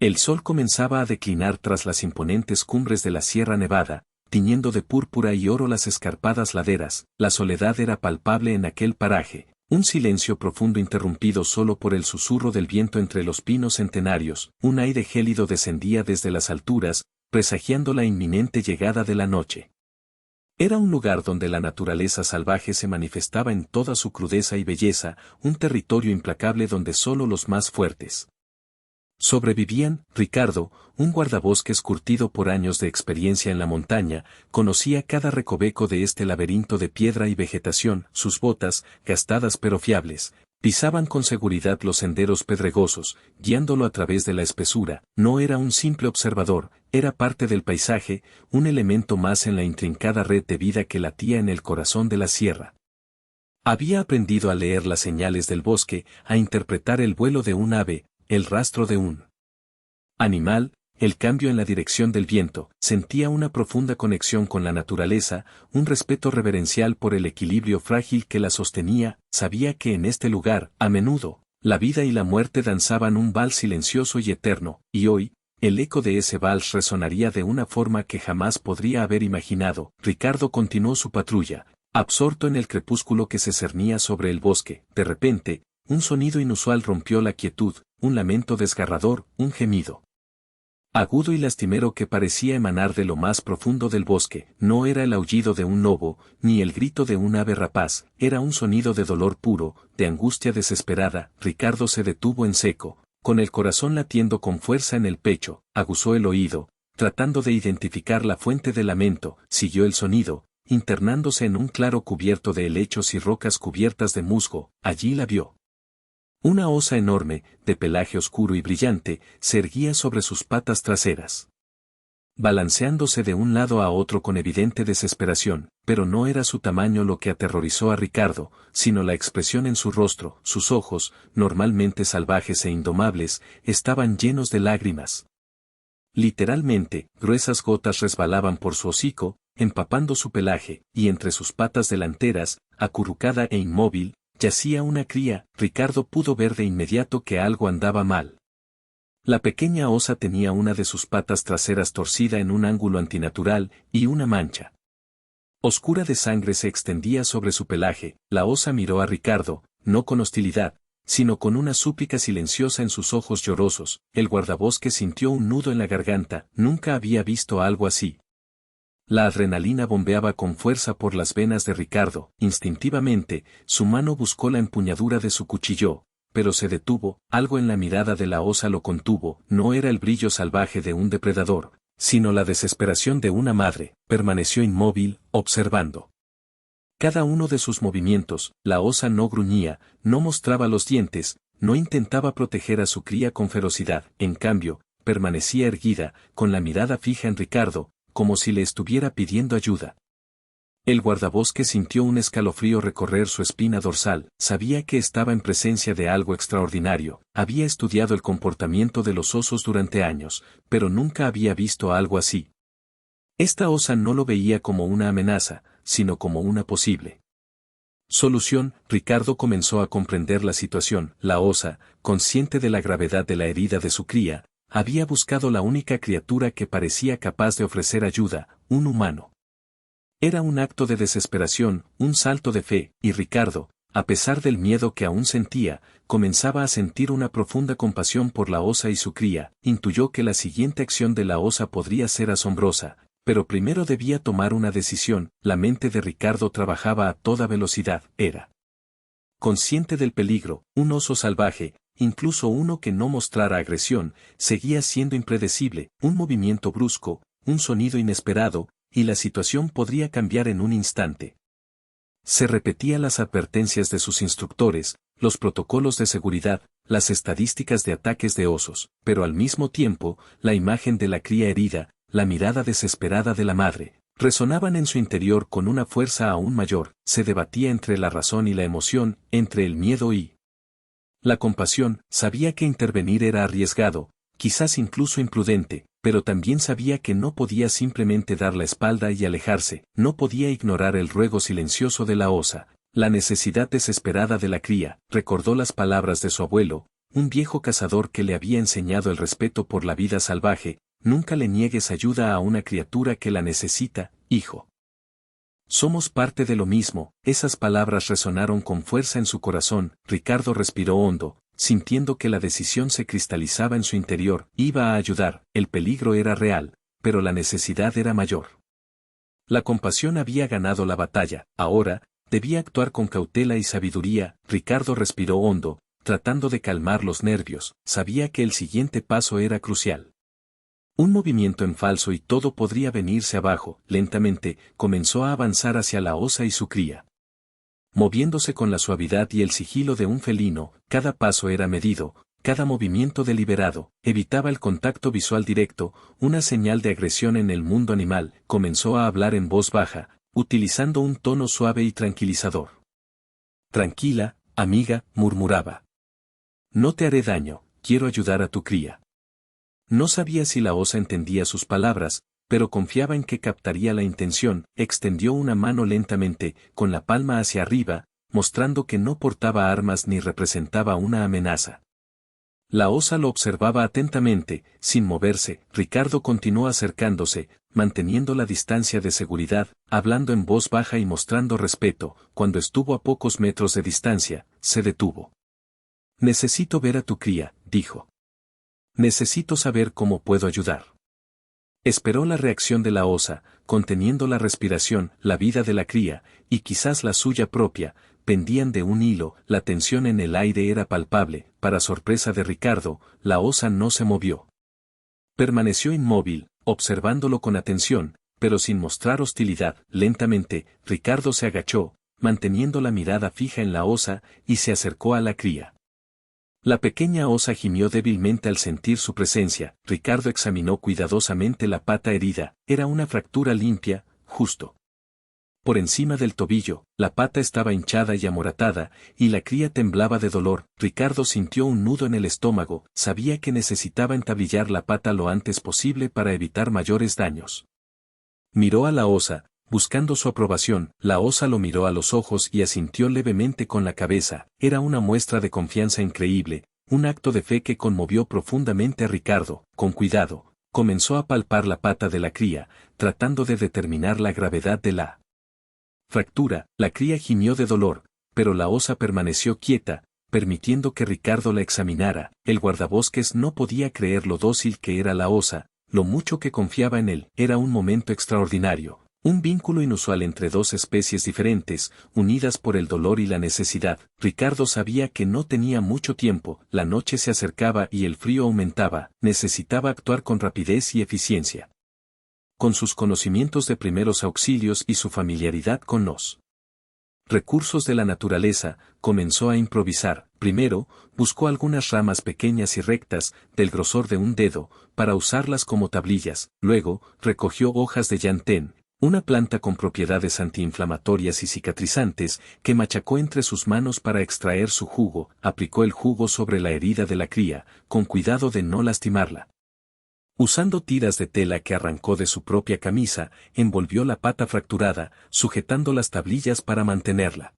El sol comenzaba a declinar tras las imponentes cumbres de la Sierra Nevada, tiñendo de púrpura y oro las escarpadas laderas. La soledad era palpable en aquel paraje, un silencio profundo interrumpido solo por el susurro del viento entre los pinos centenarios. Un aire gélido descendía desde las alturas, presagiando la inminente llegada de la noche. Era un lugar donde la naturaleza salvaje se manifestaba en toda su crudeza y belleza, un territorio implacable donde solo los más fuertes sobrevivían. Ricardo, un guardabosques curtido por años de experiencia en la montaña, conocía cada recoveco de este laberinto de piedra y vegetación. Sus botas, gastadas pero fiables, pisaban con seguridad los senderos pedregosos, guiándolo a través de la espesura. No era un simple observador, era parte del paisaje, un elemento más en la intrincada red de vida que latía en el corazón de la sierra. Había aprendido a leer las señales del bosque, a interpretar el vuelo de un ave, el rastro de un animal, el cambio en la dirección del viento. Sentía una profunda conexión con la naturaleza, un respeto reverencial por el equilibrio frágil que la sostenía. Sabía que en este lugar, a menudo, la vida y la muerte danzaban un vals silencioso y eterno, y hoy, el eco de ese vals resonaría de una forma que jamás podría haber imaginado. Ricardo continuó su patrulla, absorto en el crepúsculo que se cernía sobre el bosque. De repente, un sonido inusual rompió la quietud, un lamento desgarrador, un gemido agudo y lastimero que parecía emanar de lo más profundo del bosque. No era el aullido de un lobo, ni el grito de un ave rapaz, era un sonido de dolor puro, de angustia desesperada. Ricardo se detuvo en seco, con el corazón latiendo con fuerza en el pecho, aguzó el oído, tratando de identificar la fuente del lamento. Siguió el sonido, internándose en un claro cubierto de helechos y rocas cubiertas de musgo. Allí la vio. Una osa enorme, de pelaje oscuro y brillante, se erguía sobre sus patas traseras, balanceándose de un lado a otro con evidente desesperación. Pero no era su tamaño lo que aterrorizó a Ricardo, sino la expresión en su rostro. Sus ojos, normalmente salvajes e indomables, estaban llenos de lágrimas. Literalmente, gruesas gotas resbalaban por su hocico, empapando su pelaje, y entre sus patas delanteras, acurrucada e inmóvil, yacía una cría. Ricardo pudo ver de inmediato que algo andaba mal. La pequeña osa tenía una de sus patas traseras torcida en un ángulo antinatural, y una mancha oscura de sangre se extendía sobre su pelaje. La osa miró a Ricardo, no con hostilidad, sino con una súplica silenciosa en sus ojos llorosos. El guardabosques sintió un nudo en la garganta. Nunca había visto algo así. La adrenalina bombeaba con fuerza por las venas de Ricardo. Instintivamente, su mano buscó la empuñadura de su cuchillo, pero se detuvo. Algo en la mirada de la osa lo contuvo. No era el brillo salvaje de un depredador, sino la desesperación de una madre. Permaneció inmóvil, observando cada uno de sus movimientos. La osa no gruñía, no mostraba los dientes, no intentaba proteger a su cría con ferocidad. En cambio, permanecía erguida, con la mirada fija en Ricardo, como si le estuviera pidiendo ayuda. El guardabosques sintió un escalofrío recorrer su espina dorsal. Sabía que estaba en presencia de algo extraordinario. Había estudiado el comportamiento de los osos durante años, pero nunca había visto algo así. Esta osa no lo veía como una amenaza, sino como una posible solución. Ricardo comenzó a comprender la situación. La osa, consciente de la gravedad de la herida de su cría, había buscado la única criatura que parecía capaz de ofrecer ayuda, un humano. Era un acto de desesperación, un salto de fe, y Ricardo, a pesar del miedo que aún sentía, comenzaba a sentir una profunda compasión por la osa y su cría. Intuyó que la siguiente acción de la osa podría ser asombrosa, pero primero debía tomar una decisión. La mente de Ricardo trabajaba a toda velocidad. Era consciente del peligro. Un oso salvaje, incluso uno que no mostrara agresión, seguía siendo impredecible. Un movimiento brusco, un sonido inesperado, y la situación podría cambiar en un instante. Se repetía las advertencias de sus instructores, los protocolos de seguridad, las estadísticas de ataques de osos, pero al mismo tiempo, la imagen de la cría herida, la mirada desesperada de la madre, resonaban en su interior con una fuerza aún mayor. Se debatía entre la razón y la emoción, entre el miedo y la compasión. Sabía que intervenir era arriesgado, quizás incluso imprudente, pero también sabía que no podía simplemente dar la espalda y alejarse. No podía ignorar el ruego silencioso de la osa, la necesidad desesperada de la cría. Recordó las palabras de su abuelo: un viejo cazador que le había enseñado el respeto por la vida salvaje. Nunca le niegues ayuda a una criatura que la necesita, hijo. Somos parte de lo mismo. Esas palabras resonaron con fuerza en su corazón. Ricardo respiró hondo, sintiendo que la decisión se cristalizaba en su interior. Iba a ayudar, el peligro era real, pero la necesidad era mayor. La compasión había ganado la batalla, ahora, debía actuar con cautela y sabiduría. Ricardo respiró hondo, tratando de calmar los nervios. Sabía que el siguiente paso era crucial. Un movimiento en falso y todo podría venirse abajo. Lentamente, comenzó a avanzar hacia la osa y su cría. Moviéndose con la suavidad y el sigilo de un felino, cada paso era medido, cada movimiento deliberado. Evitaba el contacto visual directo, una señal de agresión en el mundo animal. Comenzó a hablar en voz baja, utilizando un tono suave y tranquilizador. Tranquila, amiga, murmuraba. No te haré daño, quiero ayudar a tu cría. No sabía si la osa entendía sus palabras, pero confiaba en que captaría la intención. Extendió una mano lentamente, con la palma hacia arriba, mostrando que no portaba armas ni representaba una amenaza. La osa lo observaba atentamente, sin moverse. Ricardo continuó acercándose, manteniendo la distancia de seguridad, hablando en voz baja y mostrando respeto. Cuando estuvo a pocos metros de distancia, se detuvo. Necesito ver a tu cría, dijo. Necesito saber cómo puedo ayudar. Esperó la reacción de la osa, conteniendo la respiración. La vida de la cría, y quizás la suya propia, pendían de un hilo. La tensión en el aire era palpable. Para sorpresa de Ricardo, la osa no se movió. Permaneció inmóvil, observándolo con atención, pero sin mostrar hostilidad. Lentamente, Ricardo se agachó, manteniendo la mirada fija en la osa, y se acercó a la cría. La pequeña osa gimió débilmente al sentir su presencia. Ricardo examinó cuidadosamente la pata herida. Era una fractura limpia, justo por encima del tobillo. La pata estaba hinchada y amoratada, y la cría temblaba de dolor. Ricardo sintió un nudo en el estómago. Sabía que necesitaba entablillar la pata lo antes posible para evitar mayores daños. Miró a la osa, buscando su aprobación. La osa lo miró a los ojos y asintió levemente con la cabeza. Era una muestra de confianza increíble, un acto de fe que conmovió profundamente a Ricardo. Con cuidado, comenzó a palpar la pata de la cría, tratando de determinar la gravedad de la fractura. La cría gimió de dolor, pero la osa permaneció quieta, permitiendo que Ricardo la examinara. El guardabosques no podía creer lo dócil que era la osa, lo mucho que confiaba en él. Era un momento extraordinario. Un vínculo inusual entre dos especies diferentes, unidas por el dolor y la necesidad. Ricardo sabía que no tenía mucho tiempo. La noche se acercaba y el frío aumentaba. Necesitaba actuar con rapidez y eficiencia. Con sus conocimientos de primeros auxilios y su familiaridad con los recursos de la naturaleza, comenzó a improvisar. Primero, buscó algunas ramas pequeñas y rectas, del grosor de un dedo, para usarlas como tablillas. Luego, recogió hojas de llantén, una planta con propiedades antiinflamatorias y cicatrizantes, que machacó entre sus manos para extraer su jugo. Aplicó el jugo sobre la herida de la cría, con cuidado de no lastimarla. Usando tiras de tela que arrancó de su propia camisa, envolvió la pata fracturada, sujetando las tablillas para mantenerla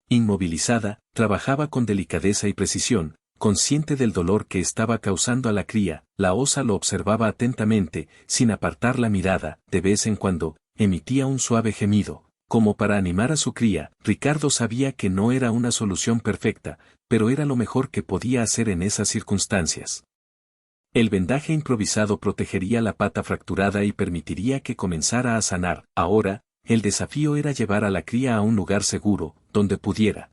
inmovilizada. Trabajaba con delicadeza y precisión, consciente del dolor que estaba causando a la cría. La osa lo observaba atentamente, sin apartar la mirada. De vez en cuando, emitía un suave gemido, como para animar a su cría. Ricardo sabía que no era una solución perfecta, pero era lo mejor que podía hacer en esas circunstancias. El vendaje improvisado protegería la pata fracturada y permitiría que comenzara a sanar. Ahora, el desafío era llevar a la cría a un lugar seguro, donde pudiera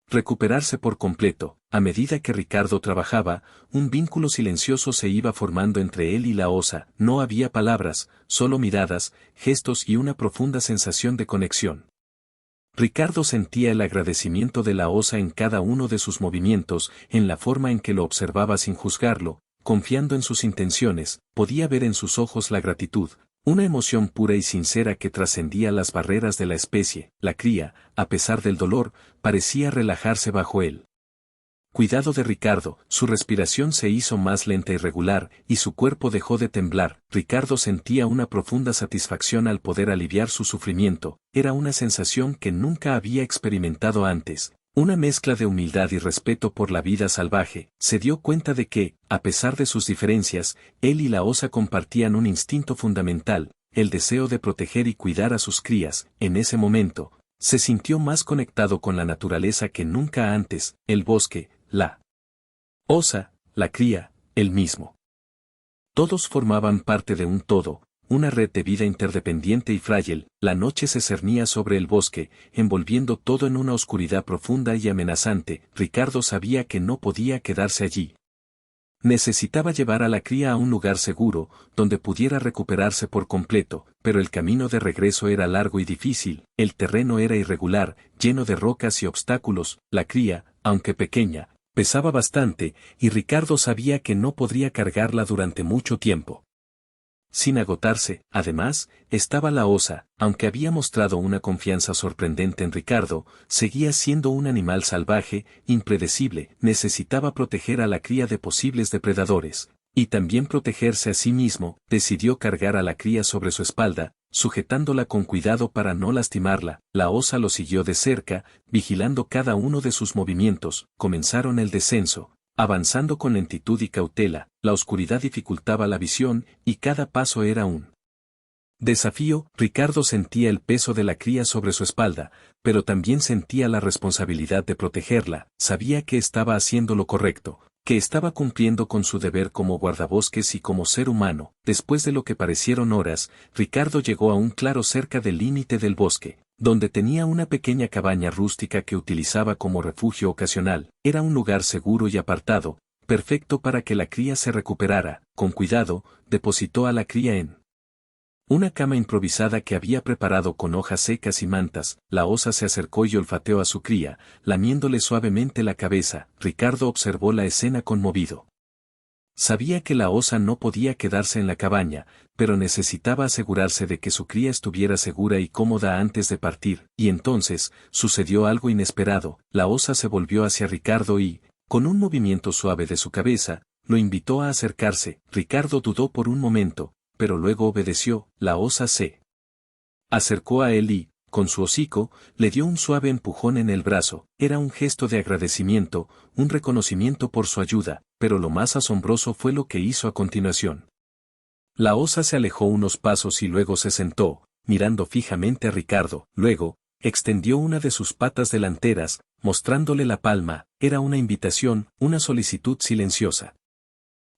recuperarse por completo. A medida que Ricardo trabajaba, un vínculo silencioso se iba formando entre él y la osa. No había palabras, solo miradas, gestos y una profunda sensación de conexión. Ricardo sentía el agradecimiento de la osa en cada uno de sus movimientos, en la forma en que lo observaba sin juzgarlo, confiando en sus intenciones. Podía ver en sus ojos la gratitud, una emoción pura y sincera que trascendía las barreras de la especie. La cría, a pesar del dolor, parecía relajarse bajo el cuidado de Ricardo. Su respiración se hizo más lenta y regular, y su cuerpo dejó de temblar. Ricardo sentía una profunda satisfacción al poder aliviar su sufrimiento. Era una sensación que nunca había experimentado antes. Una mezcla de humildad y respeto por la vida salvaje, se dio cuenta de que, a pesar de sus diferencias, él y la osa compartían un instinto fundamental, el deseo de proteger y cuidar a sus crías. En ese momento, se sintió más conectado con la naturaleza que nunca antes, el bosque, la osa, la cría, él mismo. Todos formaban parte de un todo, una red de vida interdependiente y frágil. La noche se cernía sobre el bosque, envolviendo todo en una oscuridad profunda y amenazante. Ricardo sabía que no podía quedarse allí. Necesitaba llevar a la cría a un lugar seguro, donde pudiera recuperarse por completo, pero el camino de regreso era largo y difícil, el terreno era irregular, lleno de rocas y obstáculos. La cría, aunque pequeña, pesaba bastante, y Ricardo sabía que no podría cargarla durante mucho tiempo. Sin agotarse, además, estaba la osa. Aunque había mostrado una confianza sorprendente en Ricardo, seguía siendo un animal salvaje, impredecible. Necesitaba proteger a la cría de posibles depredadores, y también protegerse a sí mismo. Decidió cargar a la cría sobre su espalda, sujetándola con cuidado para no lastimarla. La osa lo siguió de cerca, vigilando cada uno de sus movimientos. Comenzaron el descenso. Avanzando con lentitud y cautela, la oscuridad dificultaba la visión, y cada paso era un desafío. Ricardo sentía el peso de la cría sobre su espalda, pero también sentía la responsabilidad de protegerla. Sabía que estaba haciendo lo correcto, que estaba cumpliendo con su deber como guardabosques y como ser humano. Después de lo que parecieron horas, Ricardo llegó a un claro cerca del límite del bosque, donde tenía una pequeña cabaña rústica que utilizaba como refugio ocasional. Era un lugar seguro y apartado, perfecto para que la cría se recuperara. Con cuidado, depositó a la cría en una cama improvisada que había preparado con hojas secas y mantas. La osa se acercó y olfateó a su cría, lamiéndole suavemente la cabeza. Ricardo observó la escena conmovido. Sabía que la osa no podía quedarse en la cabaña, pero necesitaba asegurarse de que su cría estuviera segura y cómoda antes de partir. Y entonces, sucedió algo inesperado. La osa se volvió hacia Ricardo y, con un movimiento suave de su cabeza, lo invitó a acercarse. Ricardo dudó por un momento, pero luego obedeció. La osa se acercó a él y, con su hocico, le dio un suave empujón en el brazo. Era un gesto de agradecimiento, un reconocimiento por su ayuda, pero lo más asombroso fue lo que hizo a continuación. La osa se alejó unos pasos y luego se sentó, mirando fijamente a Ricardo. Luego, extendió una de sus patas delanteras, mostrándole la palma. Era una invitación, una solicitud silenciosa.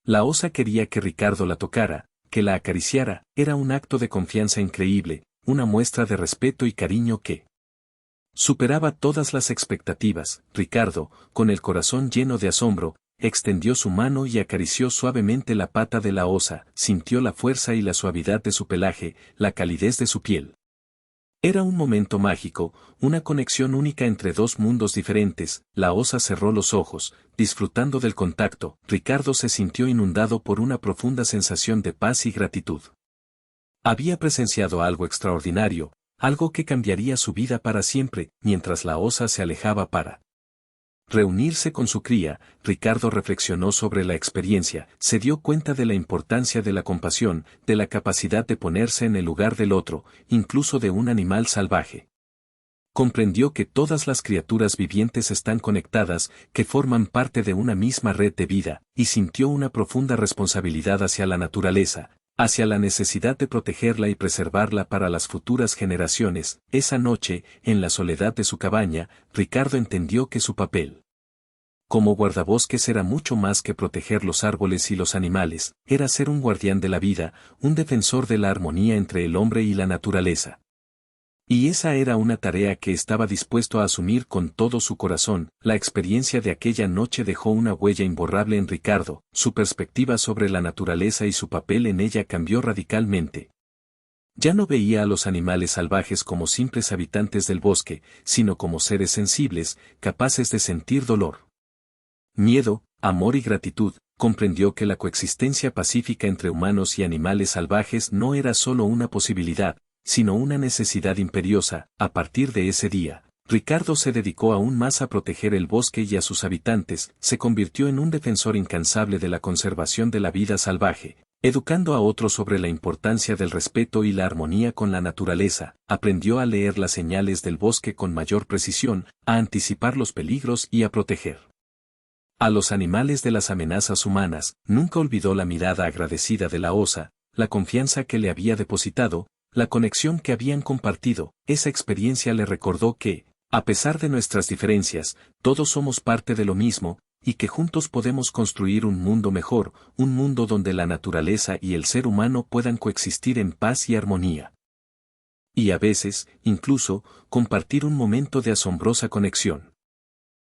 La osa quería que Ricardo la tocara, que la acariciara. Era un acto de confianza increíble, una muestra de respeto y cariño que superaba todas las expectativas. Ricardo, con el corazón lleno de asombro, extendió su mano y acarició suavemente la pata de la osa. Sintió la fuerza y la suavidad de su pelaje, la calidez de su piel. Era un momento mágico, una conexión única entre dos mundos diferentes. La osa cerró los ojos, disfrutando del contacto. Ricardo se sintió inundado por una profunda sensación de paz y gratitud. Había presenciado algo extraordinario, algo que cambiaría su vida para siempre. Mientras la osa se alejaba para reunirse con su cría, Ricardo reflexionó sobre la experiencia. Se dio cuenta de la importancia de la compasión, de la capacidad de ponerse en el lugar del otro, incluso de un animal salvaje. Comprendió que todas las criaturas vivientes están conectadas, que forman parte de una misma red de vida, y sintió una profunda responsabilidad hacia la naturaleza, hacia la necesidad de protegerla y preservarla para las futuras generaciones. Esa noche, en la soledad de su cabaña, Ricardo entendió que su papel como guardabosques era mucho más que proteger los árboles y los animales, era ser un guardián de la vida, un defensor de la armonía entre el hombre y la naturaleza. Y esa era una tarea que estaba dispuesto a asumir con todo su corazón. La experiencia de aquella noche dejó una huella imborrable en Ricardo. Su perspectiva sobre la naturaleza y su papel en ella cambió radicalmente. Ya no veía a los animales salvajes como simples habitantes del bosque, sino como seres sensibles, capaces de sentir dolor, miedo, amor y gratitud. Comprendió que la coexistencia pacífica entre humanos y animales salvajes no era solo una posibilidad, sino una necesidad imperiosa. A partir de ese día, Ricardo se dedicó aún más a proteger el bosque y a sus habitantes. Se convirtió en un defensor incansable de la conservación de la vida salvaje. Educando a otros sobre la importancia del respeto y la armonía con la naturaleza, aprendió a leer las señales del bosque con mayor precisión, a anticipar los peligros y a proteger a los animales de las amenazas humanas. Nunca olvidó la mirada agradecida de la osa, la confianza que le había depositado, la conexión que habían compartido. Esa experiencia le recordó que, a pesar de nuestras diferencias, todos somos parte de lo mismo, y que juntos podemos construir un mundo mejor, un mundo donde la naturaleza y el ser humano puedan coexistir en paz y armonía. Y a veces, incluso, compartir un momento de asombrosa conexión.